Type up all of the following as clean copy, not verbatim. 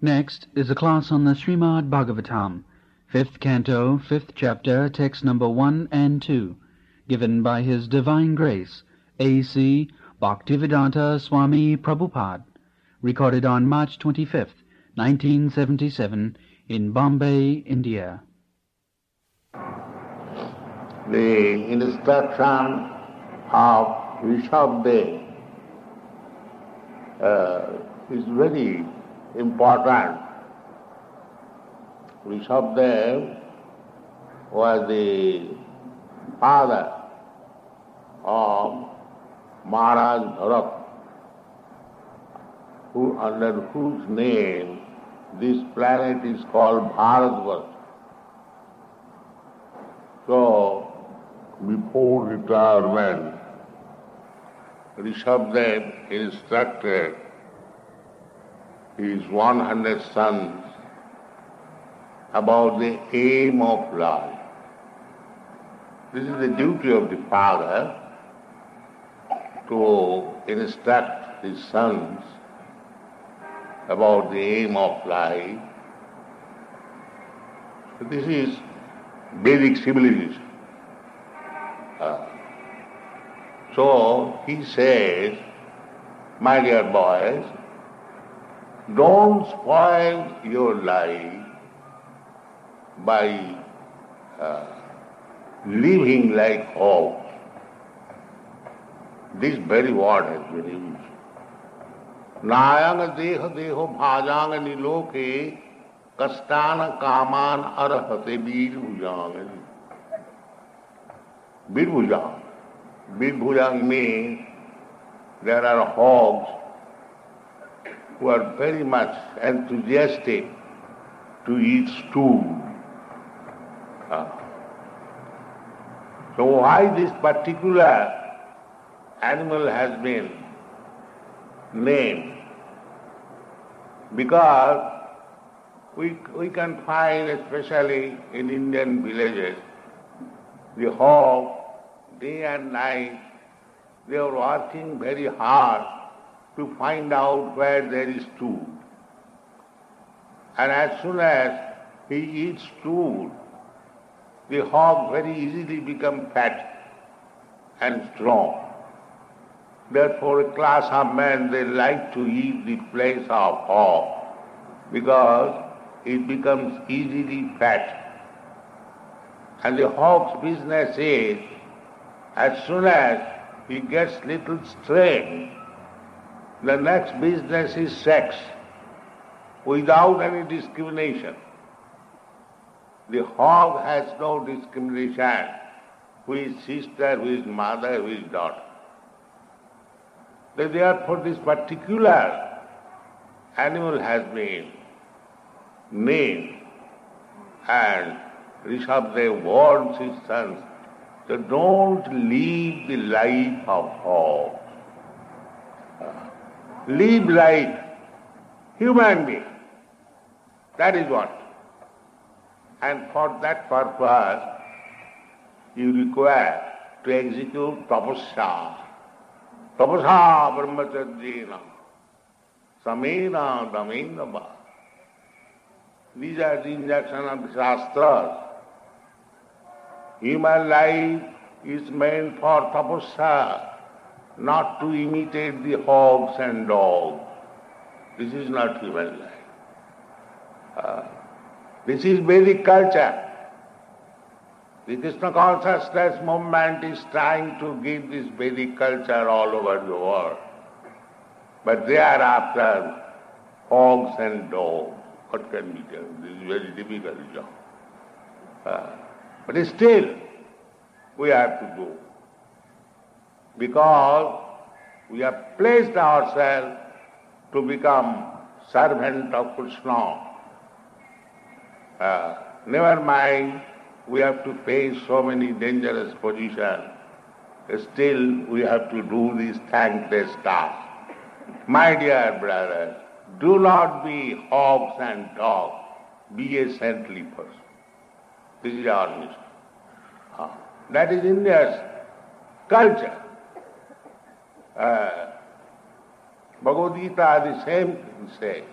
Next is a class on the Srimad Bhagavatam, 5th Canto, 5th Chapter, text number 1 and 2, given by His Divine Grace, A.C. Bhaktivedanta Swami Prabhupada, recorded on March 25th, 1977, in Bombay, India. The instruction of Rishabdev is very important. Rishabdev was the father of Maharaj Bharat, under whose name this planet is called Bharatvarsh. So, before retirement, Rishabdev instructed his 100 sons about the aim of life. This is the duty of the father, to instruct his sons about the aim of life. So this is Vedic civilization. So he says, my dear boys, don't spoil your life by living like hogs. This very word has been used. Nayang deha deho bhajang niloke kastana kaman arhate birbhujang. Birbhujang. Birbhujang means there are hogs who are very much enthusiastic to eat stew. So why this particular animal has been named? Because we can find, especially in Indian villages, the hog, day and night, they are working very hard to find out where there is food. And as soon as he eats food, the hog very easily becomes fat and strong. Therefore, a class of men, they like to eat the flesh of hog because it becomes easily fat. And the hog's business is, as soon as he gets little strength, the next business is sex, without any discrimination. The hog has no discrimination who is sister, who is mother, who is daughter. Therefore, this particular animal has been named, and Rishabdev warns his sons, so don't live the life of hog. Live like human being. That is what. And for that purpose, you require to execute tapasya. Tapasya brahmacharjena, samena damena va. These are the injunctions of the Shastras. Human life is meant for tapasya, not to imitate the hogs and dogs. This is not human life. This is Vedic culture. The Krishna consciousness movement is trying to give this Vedic culture all over the world. But they are after hogs and dogs. What can be done? This is a very difficult job. But still, we have to do. Because we have placed ourselves to become servant of Krishna. Never mind, we have to face so many dangerous positions. Still, we have to do this thankless task. My dear brothers, do not be hogs and dogs. Be a saintly person. This is our mission. That is India's culture. Bhagavad Gita, the same thing says.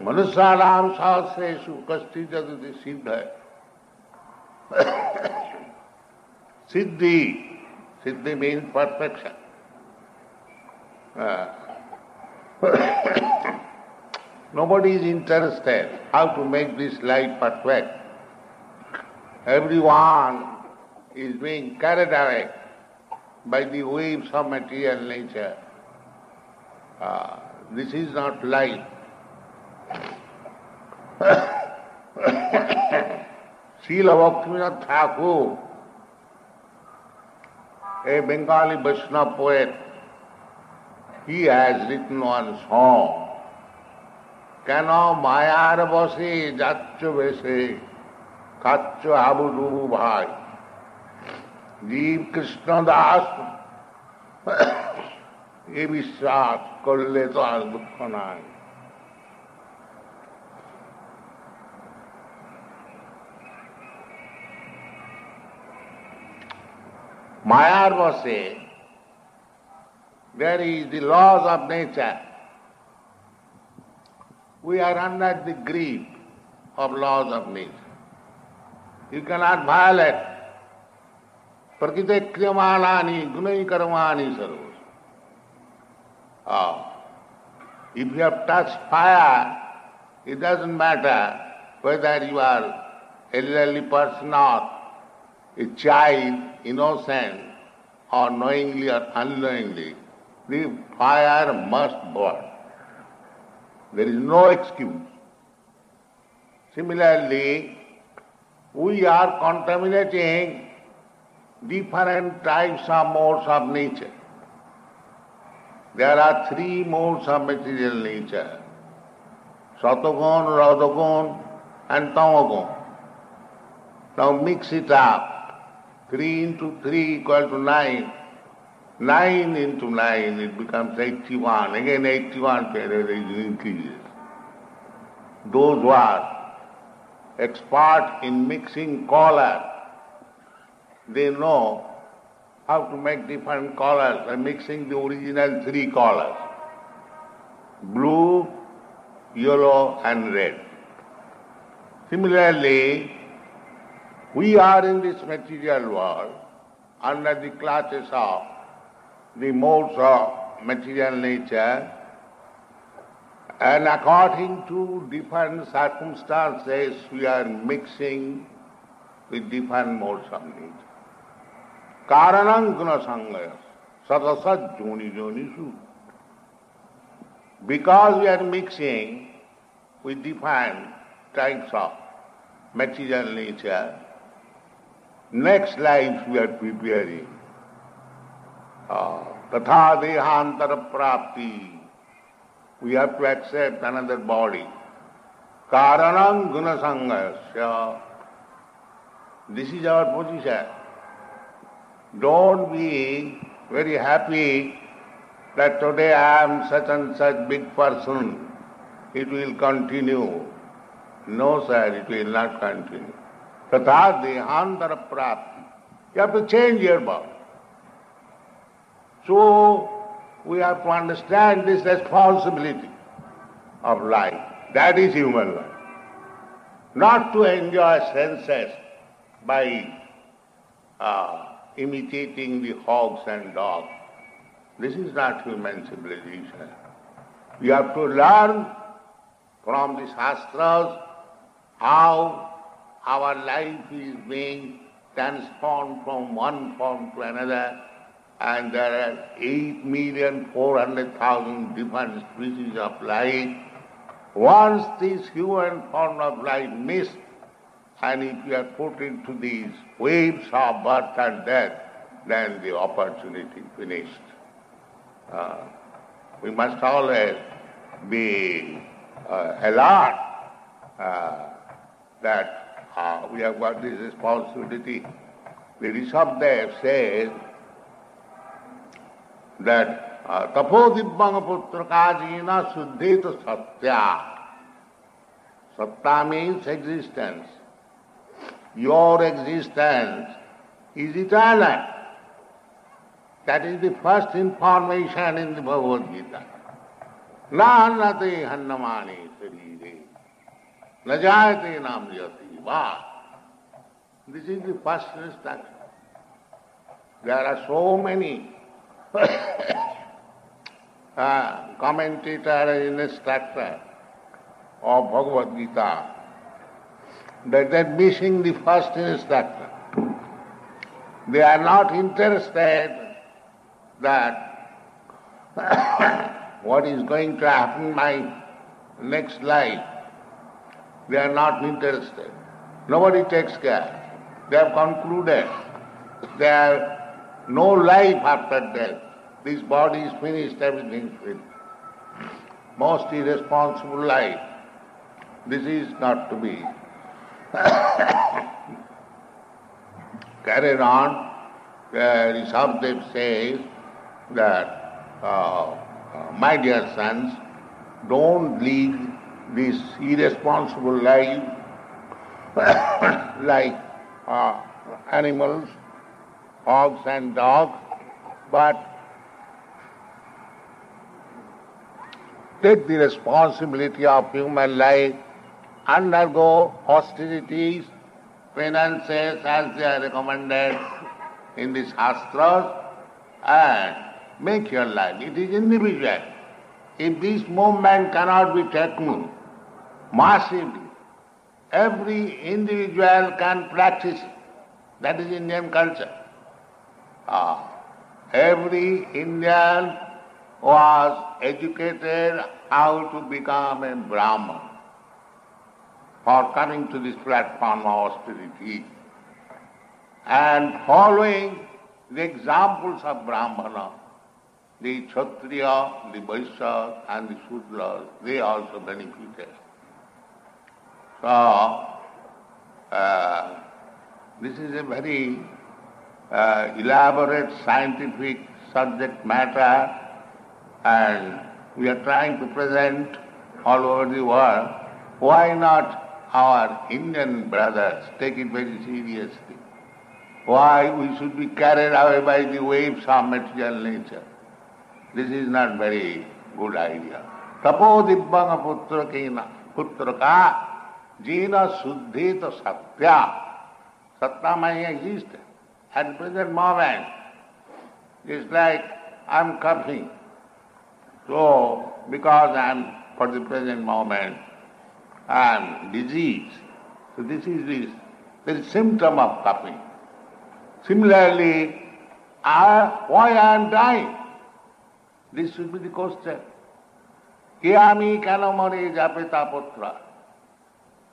Manusyanam sahasreshu kastijadati siddha. Siddhi. Siddhi means perfection. Nobody is interested how to make this life perfect. Everyone is being carried away by the waves of material nature. This is not life. Srila Bhaktivinoda Thakur, a Bengali Vaishnava poet, he has written one song. Keno mayar bose jaccho bese kaccho habudu bhai. Jeev Krishna Das e বিশ্বাস করলে তো আর দুঃখ নাই। মায়ার বসে, there is the laws of nature. We are under the grip of laws of nature. You cannot violate. Prakite kriyamanani gunai karmani sarva. If you have touched fire, it doesn't matter whether you are elderly person or a child, innocent, or knowingly or unknowingly. The fire must burn. There is no excuse. Similarly, we are contaminating different types of modes of nature. There are three modes of material nature: Satagun, Rajagun, and Tamagun. Now mix it up. 3 into 3 equal to 9. 9 into 9, it becomes 81. Again 81 periods increases. Those who are expert in mixing color, they know how to make different colors by mixing the original 3 colors: blue, yellow, and red. Similarly, we are in this material world under the clutches of the modes of material nature, and according to different circumstances, we are mixing with different modes of nature. Karanam guna sangaya sadasat joni jonishu. Because we are mixing with different types of material nature, next life we are preparing. Tatha dehantara prapti. We have to accept another body. Karanam guna sangayasya. This is our position. Don't be very happy that today I am such and such big person. It will continue. No, sir, it will not continue. Tatha dehantara prapti. You have to change your body. So, we have to understand this responsibility of life. That is human life. Not to enjoy senses by imitating the hogs and dogs. This is not human civilization. We have to learn from the Shastras how our life is being transformed from one form to another, and there are 8,400,000 different species of life. Once this human form of life missed, and if you are put into these waves of birth and death, then the opportunity finished. We must always be alert that we have got this responsibility. The Rishabdev says that tapodibbanga putrakajina suddheta satya. Satta means existence. Your existence is eternal. That is the first information in the Bhagavad Gita. Na annate hannamani sarire. Na jayate nam yati. Why? This is the first instruction. There are so many commentators and instructors of Bhagavad Gita that they are missing the first instruction. They are not interested that what is going to happen in my next life. They are not interested. Nobody takes care. They have concluded there is no life after death. This body is finished, everything is finished. Most irresponsible life. This is not to be carried on. Rishabdev says that, my dear sons, don't lead this irresponsible life like animals, hogs and dogs, but take the responsibility of human life, undergo austerities, penances as they are recommended in the Shastras, and make your life. It is individual. If this movement cannot be taken massively, every individual can practice it. That is Indian culture. Every Indian was educated how to become a Brahman for coming to this platform of austerity and following the examples of Brahmana, the Kshatriya, the Vaishya and the Shudras, they also benefited. So, this is a very elaborate scientific subject matter, and we are trying to present all over the world. Why not our Indian brothers take it very seriously? Why we should be carried away by the waves of material nature? This is not very good idea. Tapo dibbanga putraka jina suddhita satya. Satya may exist at the present moment. It's like I'm coughing. So, because I'm, for the present moment, I'm diseased. So this is the symptom of coughing. Similarly, why I am dying? This should be the question. Kiyami kanamare japeta putra.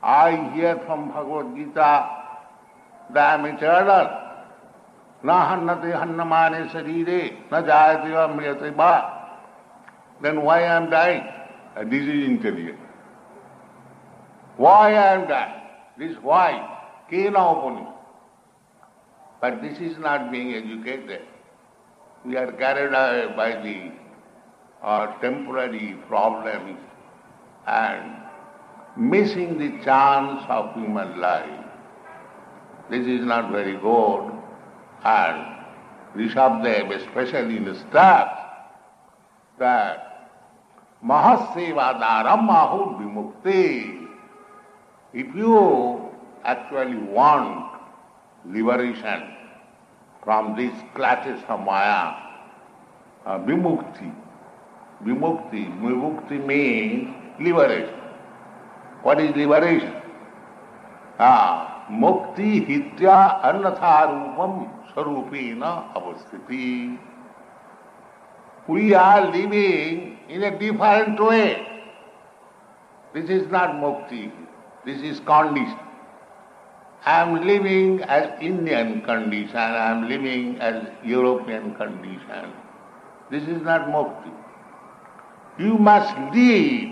I hear from Bhagavad Gita that I am eternal. Na hannate hannamane sarire, na jayate va mriyate ba. Then why I am dying? This is intelligent. Why I am dying? This why. Kena uponi. But this is not being educated. We are carried away by the temporary problems and missing the chance of human life. This is not very good, and Rishabdev especially instructs that Mahasevadaram Mahur Vimukti. If you actually want liberation from these clutches of Maya, Vimukti. Vimukti means liberation. What is liberation? Mukti hitya annatha rupam sarupena avasthiti. We are living in a different way. This is not mukti. This is condition. I am living as Indian condition. I am living as European condition. This is not mukti. You must live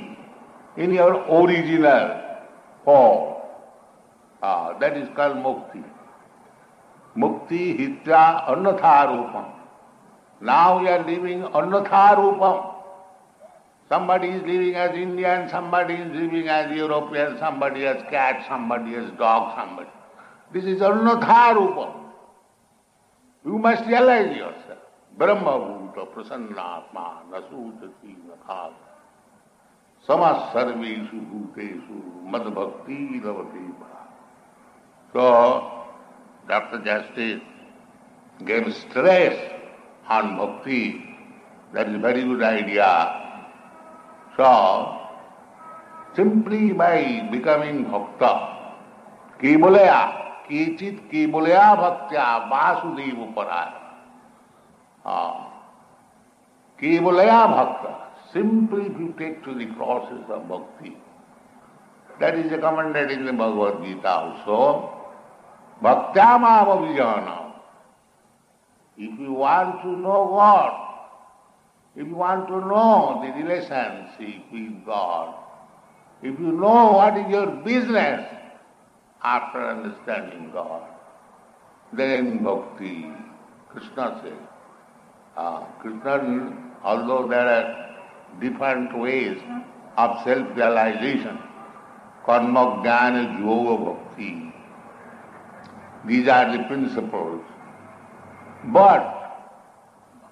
in your original form. That is called mukti. Mukti hitya annatha rupam. Now we are living annatha rupam. Somebody is living as Indian, somebody is living as European, somebody as cat, somebody as dog, somebody. This is annatha rupam. You must realize yourself. Brahma bhuta prasannatma nasudati nakhava. Samas sarveshu bhuteshu mad bhakti lavati bha. So, Dr. Justice gave stress on bhakti. That is a very good idea. So, simply by becoming bhakta, kevalaya, kechit kevalaya bhaktya vasudeva paraya. Kevalaya bhakta, simply if you take to the process of bhakti. That is recommended in the Bhagavad Gita also. Bhaktyamava vijana. If you want to know God, if you want to know the relationship with God, if you know what is your business after understanding God, then bhakti, Krishna says. Krishna, although there are different ways of self-realization, karma, jnana, yoga, bhakti, these are the principles. But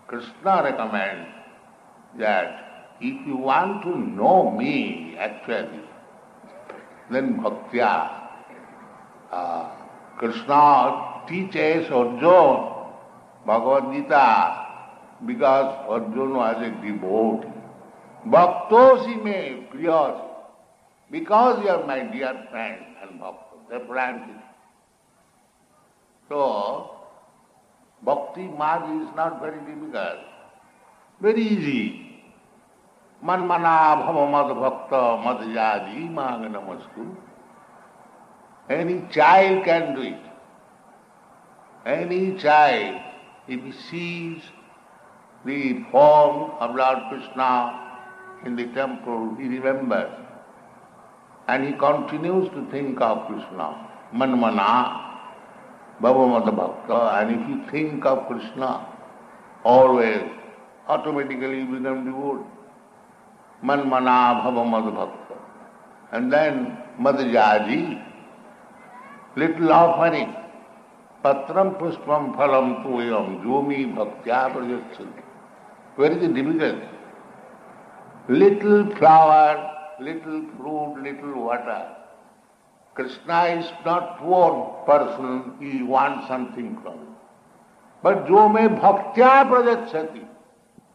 Krishna recommends that if you want to know me actually, then bhaktya. Krishna teaches Arjuna Bhagavad Gita because Arjuna was a devotee. Bhaktosi me priyasi. Because you are my dear friend and bhakta. Therefore I am teaching. So, bhakti marg is not very difficult. Very easy. Manmana bhava mad bhakta mad jadi mang namastu. Any child can do it. Any child, if he sees the form of Lord Krishna in the temple, he remembers. And he continues to think of Krishna. Manmana bhava mad bhakta. And if you think of Krishna always, automatically you become devoted. Manmana bhava mad bhakta. And then madhyadi, little offering. Patram pushpam phalam tuyam jomi bhaktya prajacchati. Where is the difficulty? Little flower, little fruit, little water. Krishna is not poor person, he wants something from it. But jome bhaktya prajacchati.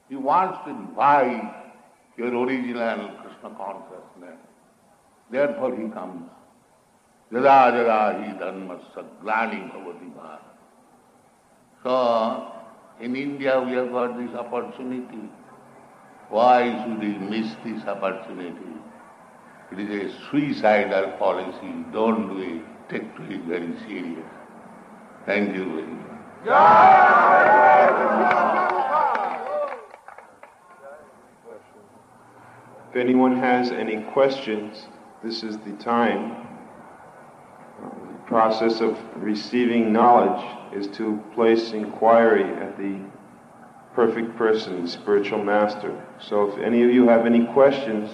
He wants to invite your original Krishna consciousness. Therefore he comes. Jada jada hi dharmasya glani bhavati bharata. So, in India we have got this opportunity. Why should we miss this opportunity? It is a suicidal policy. Don't do it. Take to it very serious. Thank you very much. If anyone has any questions, this is the time. The process of receiving knowledge is to place inquiry at the perfect person, the spiritual master. So if any of you have any questions,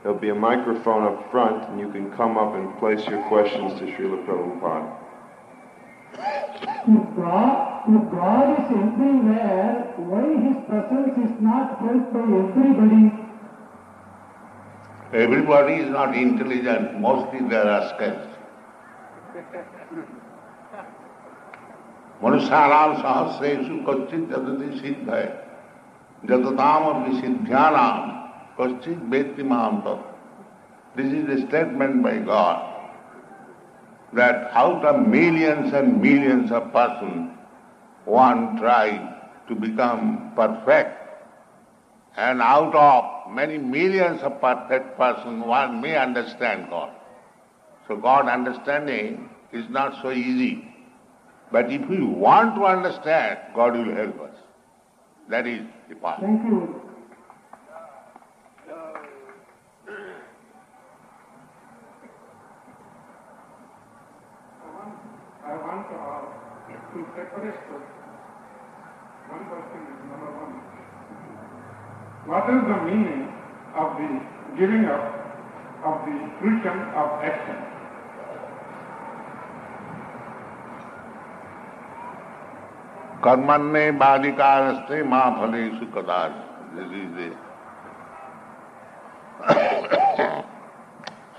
there'll be a microphone up front and you can come up and place your questions to Srila Prabhupada. If God is everywhere, why His presence is not felt by everybody? Everybody is not intelligent. Mostly they are rascals. Manusyanam sahasreshu kaschit jadati siddhaya jatatam api kaschit vetti mam tat. This is a statement by God that out of millions and millions of persons, one tried to become perfect, and out of many millions of perfect persons, one may understand God. So God understanding is not so easy. But if we want to understand, God will help us. That is the part. Thank you. I want to ask two separate questions. One question is number one. What is the meaning of the giving up of the fruition of action? Karmanne badikaraste ma phaleshu kadar. This is the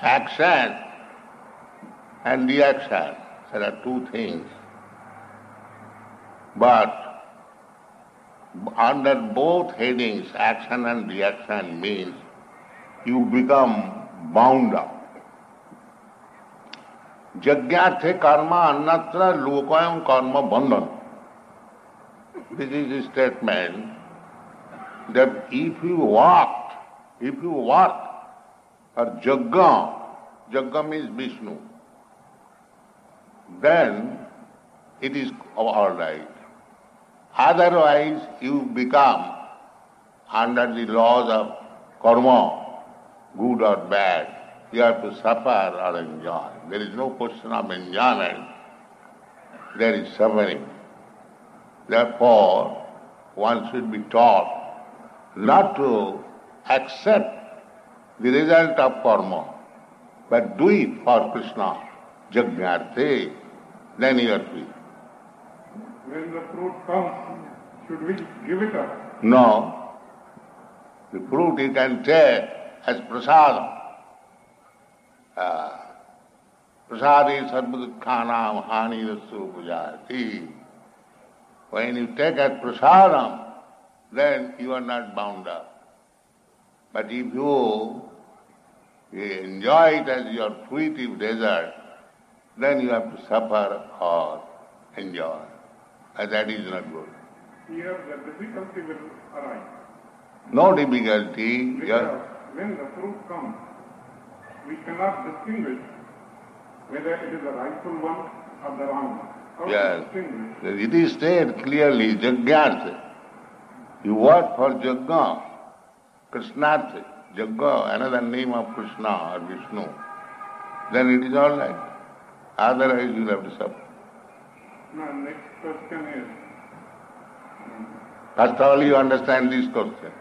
action and reaction. There are two things. But under both headings, action and reaction means you become bound up. Jagyarthe karma annatra lokayam karma bandhan. This is a statement that if you work for Jagga means Vishnu, then it is all right. Otherwise, you become under the laws of karma, good or bad. You have to suffer or enjoy. There is no question of enjoyment. There is suffering. Therefore, one should be taught not to accept the result of karma, but do it for Krishna. Jagnarthe, then you are free. When the fruit comes, should we give it up? No. The fruit you can take as prasadam. Prasadi sarvadukhanam hani rasu pujati. When you take as prasadam, then you are not bound up. But if you enjoy it as your fruitive desert, then you have to suffer or enjoy. And that is not good. Here the difficulty will arise. No difficulty. Because when the fruit comes, we cannot distinguish whether it is the rightful one or the wrong one. How to distinguish? It is said clearly, Jagyartha. You work for Jagga, Krishnartha. Jagga, another name of Krishna or Vishnu. Then it is all right. Otherwise you will have to suffer. Now, next question is... First of all, you understand this question.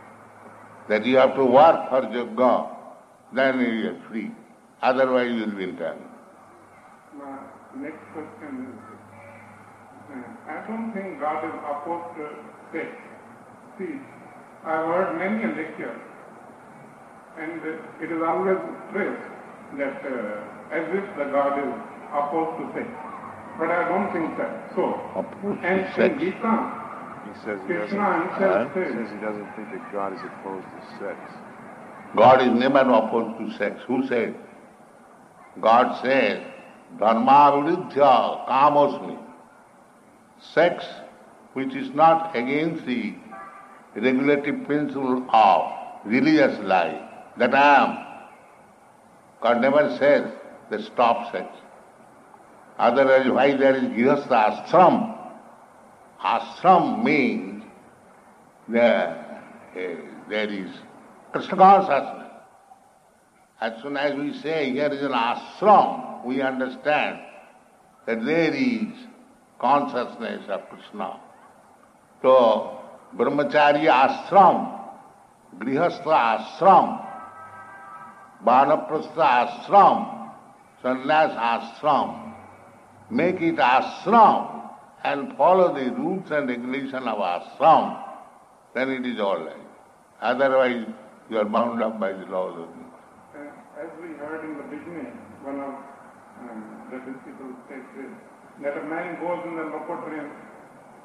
That you have to work for Jagga, then you are free. Otherwise you will be entangled. Now, next question is... I don't think God is opposed to sex. See, I have heard many a lecture, and it is always stressed that as if the God is opposed to sex. But I don't think that so. Opposed and to sex? in Gita, He says he Krishna himself says he doesn't think that God is opposed to sex. God is never opposed to sex. Who said? God says, Dharma viruddhya kamosmi. Sex which is not against the regulative principle of religious life, that I am. God never says that stop sex. Otherwise, why there is grihastha ashram? Ashram means there is Krishna consciousness. As soon as we say here is an ashram, we understand that there is consciousness of Krishna. So, brahmacharya ashram, grihastha ashram, vanaprastha ashram, sannyas ashram. Make it ashram and follow the rules and regulation of ashram, then it is all right. Otherwise, you are bound up by the laws of nature. as we heard in the beginning, one of the disciples said this, that a man goes in the laboratory,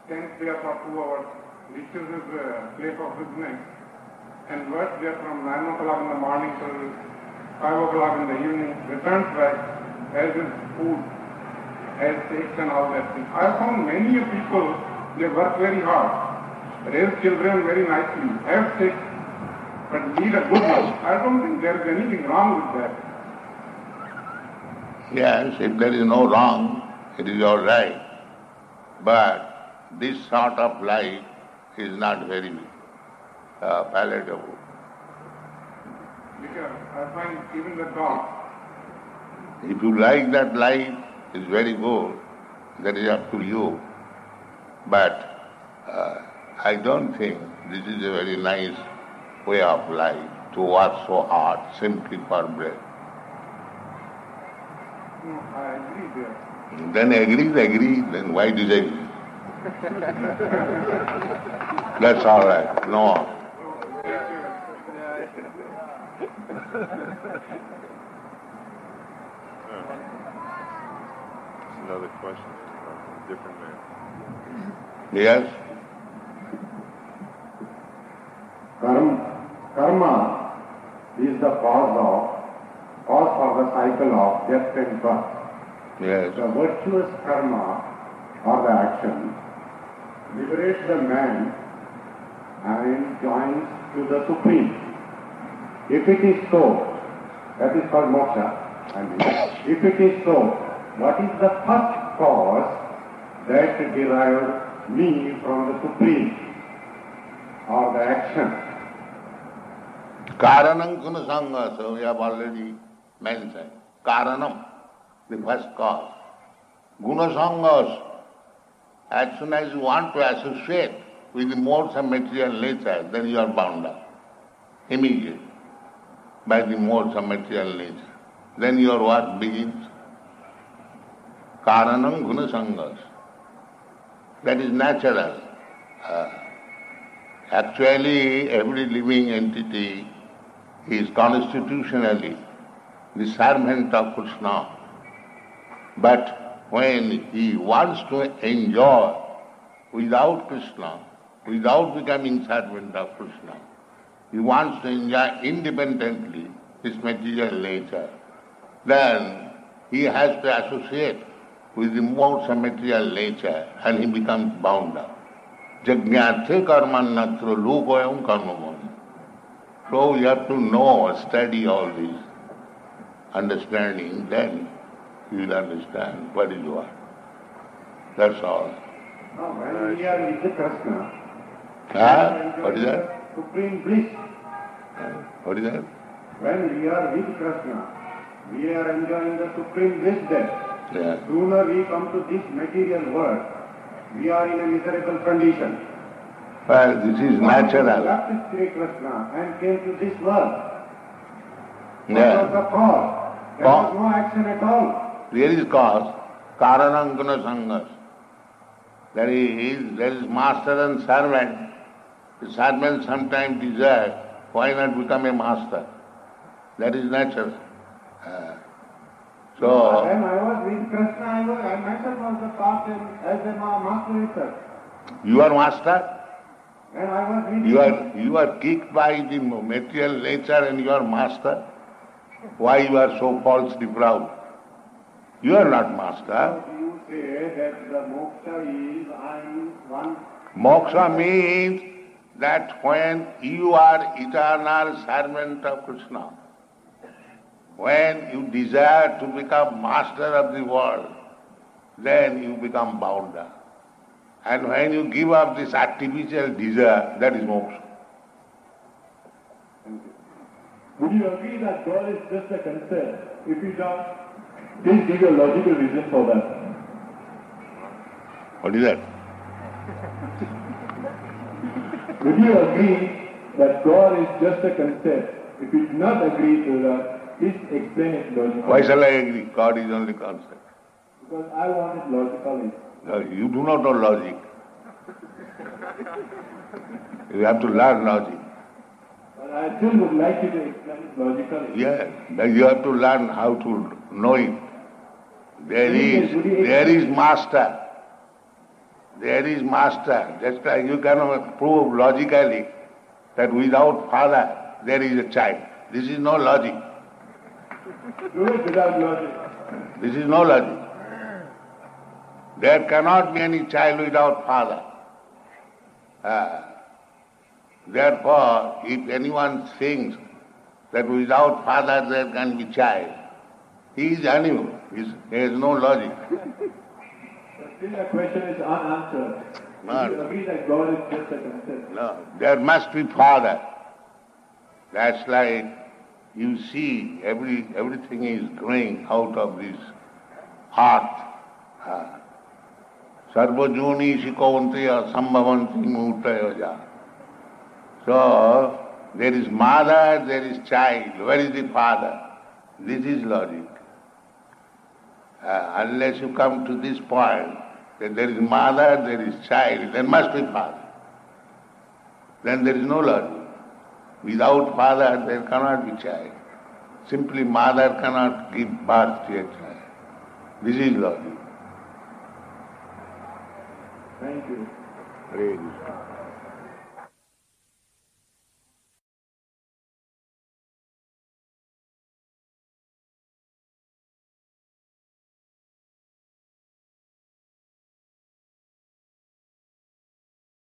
stands there for 2 hours, reaches his place of business, and works there from 9 o'clock in the morning till 5 o'clock in the evening, returns back, has his food, has sex and all that thing. I found many people, they work very hard, raise children very nicely, have sex, but lead a good life. I don't think there is anything wrong with that. Yes, if there is no wrong, it is all right. But this sort of life is not very palatable. Because I find even the dog. If you like that life, it's very good. That is up to you. But I don't think this is a very nice way of life, to work so hard simply for bread. No, I agree there. Then agree, then why disagree? That's all right. No. Another question from a different man. Yes? Karma is the cause for the cycle of death and birth. Yes. The virtuous karma or the action liberates the man and joins to the Supreme. If it is so, that is called moksha. And if it is so, what is the first cause that derived me from the Supreme or the action? Karanam gunasanga, so we have already mentioned. Karanam, the first cause. Gunasangas, as soon as you want to associate with the modes of material nature, then you are bound up. Immediately. By the modes of material nature. Then your work begins. Karanam gunasangas. That is natural. Actually, every living entity is constitutionally the servant of Krishna. But when he wants to enjoy without Krishna, without becoming servant of Krishna, he wants to enjoy independently his material nature, then he has to associate with the modes of material nature and he becomes bound up. Jajñāthe karmannatra lokoyam karmamam. So you have to know, study all this, understanding, then you will understand what is what. That's all. When we are with Krishna, What is that? Supreme bliss. What is that? When we are with Krishna, we are enjoying the supreme bliss there. Yeah. Sooner we come to this material world, we are in a miserable condition. Well, this is natural. Left Sri Krishna and came to this world. Yeah. What was the cause? There was no action at all. There is cause, karanam gunasangas. There is master and servant. The servant sometimes desires, why not become a master? That is natural. So, when I was with Krishna, I myself was the part as a master itself. you are master? When I was with You are kicked by the material nature and you are master? Why you are so falsely proud? You are not master. You say that the moksha is one. Moksha means that when you are eternal servant of Krishna, when you desire to become master of the world, then you become bound up. And when you give up this artificial desire, that is moksha. Would you agree that God is just a concept? If you don't, please give a logical reason for that. What is that? Would you agree that God is just a concept? If you do not agree to that, please explain it logically. Why shall I agree? God is only concept. Because I want it logically. No, you do not know logic. You have to learn logic. But I still would like you to explain it logically. Yes, then you have to learn how to know it. There is master. There is master. Just like you cannot prove logically that without father there is a child. This is no logic. Do it without logic. This is no logic. There cannot be any child without father. Therefore, if anyone thinks that without father there can be child, he is animal. He has no logic. But still the question is unanswered. No. Do you agree that God is just a concept? No, there must be father. That's like you see everything is growing out of this earth. Sarvajuni shikavantaya sambhavanti murtayoja. So, there is mother, there is child. Where is the father? This is logic. Unless you come to this point, that there is mother, there is child, there must be father. Then there is no logic. Without father, there cannot be child. Simply mother cannot give birth to a child. This is logic. Thank you. Hare Krishna.